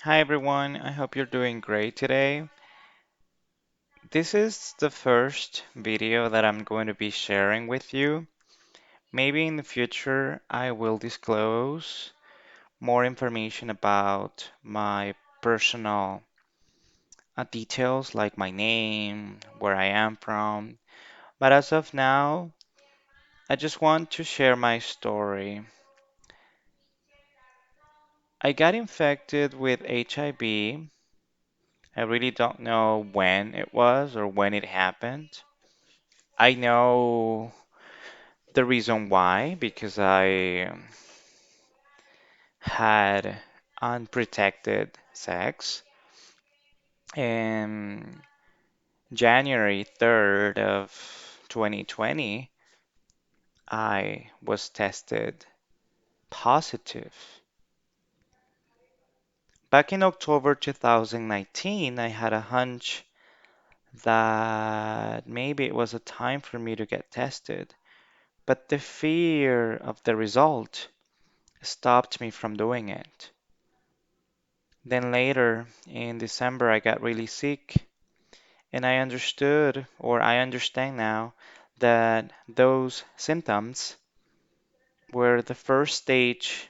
Hi everyone, I hope you're doing great today. This is the first video that I'm going to be sharing with you. Maybe in the future I will disclose more information about my personal details like my name, where I am from. But as of now, I just want to share my story. I got infected with HIV. I really don't know when it was or when it happened. I know the reason why, because I had unprotected sex. And January 3rd of 2020, I was tested positive. Back in October 2019, I had a hunch that maybe it was a time for me to get tested, but the fear of the result stopped me from doing it. Then later in December, I got really sick, and I understood, or I understand now, that those symptoms were the first stage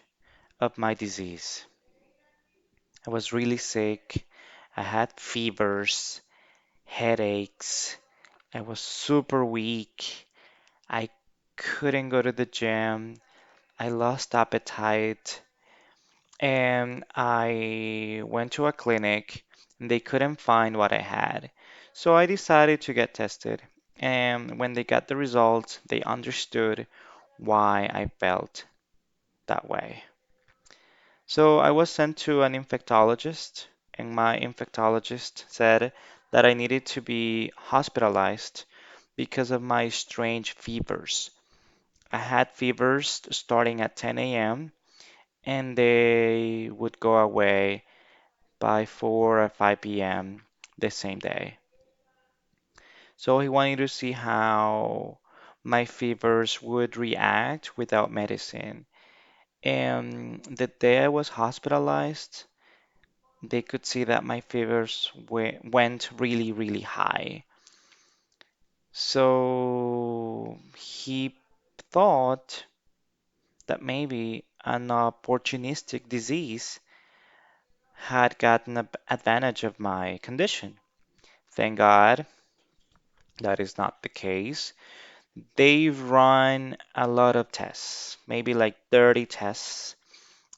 of my disease. I was really sick. I had fevers, headaches. I was super weak. I couldn't go to the gym. I lost appetite. And I went to a clinic and they couldn't find what I had. So I decided to get tested. And when they got the results, they understood why I felt that way. So I was sent to an infectologist, and my infectologist said that I needed to be hospitalized because of my strange fevers. I had fevers starting at 10 a.m. and they would go away by 4 or 5 p.m. the same day. So he wanted to see how my fevers would react without medicine. And the day I was hospitalized, they could see that my fevers went really, really high. So he thought that maybe an opportunistic disease had gotten advantage of my condition. Thank God that is not the case. They've run a lot of tests, maybe like 30 tests,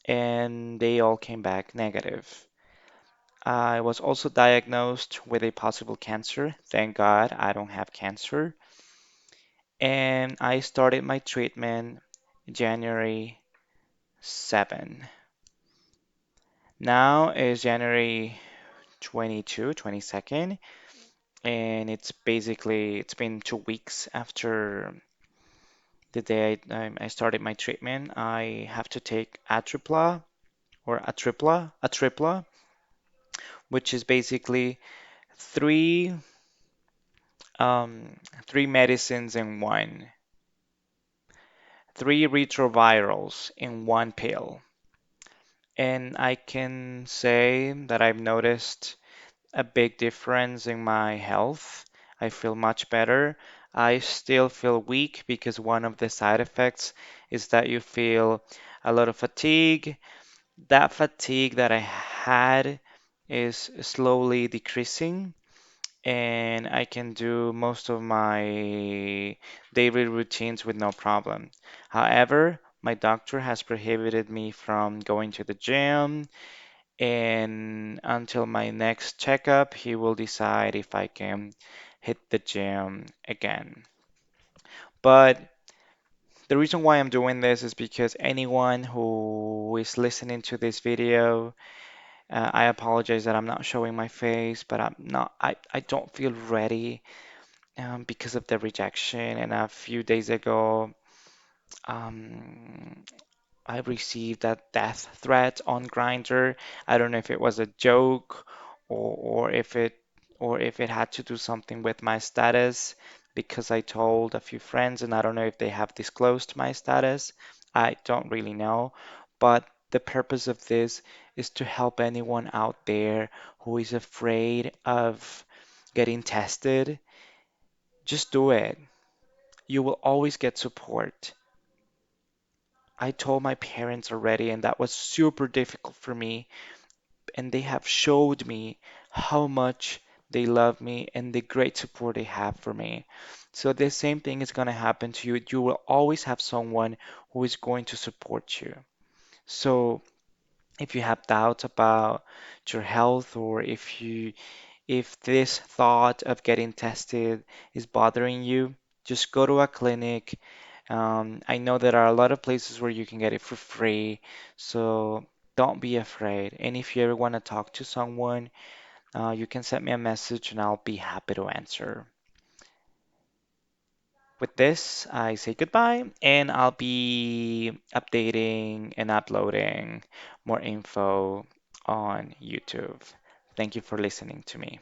and they all came back negative. I was also diagnosed with a possible cancer. Thank God I don't have cancer. And I started my treatment January 7. Now is January 22nd, and it's been 2 weeks after the day I started my treatment. I have to take a tripla, which is basically three three medicines in one, three retrovirals in one pill. And I can say that I've noticed a big difference in my health. I feel much better. I still feel weak because one of the side effects is that you feel a lot of fatigue. That fatigue that I had is slowly decreasing, and I can do most of my daily routines with no problem. However, my doctor has prohibited me from going to the gym, and until my next checkup, he will decide if I can hit the gym again. But the reason why I'm doing this is because anyone who is listening to this video, I apologize that I'm not showing my face, but I don't feel ready because of the rejection. And a few days ago, um, I received a death threat on Grindr. I don't know if it was a joke or if it had to do something with my status because I told a few friends and I don't know if they have disclosed my status. I don't really know, but the purpose of this is to help anyone out there who is afraid of getting tested. Just do it. You will always get support. I told my parents already, and that was super difficult for me. And they have showed me how much they love me and the great support they have for me. So the same thing is going to happen to you. You will always have someone who is going to support you. So if you have doubts about your health, or if this thought of getting tested is bothering you, just go to a clinic. I know there are a lot of places where you can get it for free, so don't be afraid. And if you ever want to talk to someone, you can send me a message and I'll be happy to answer. With this, I say goodbye, and I'll be updating and uploading more info on YouTube. Thank you for listening to me.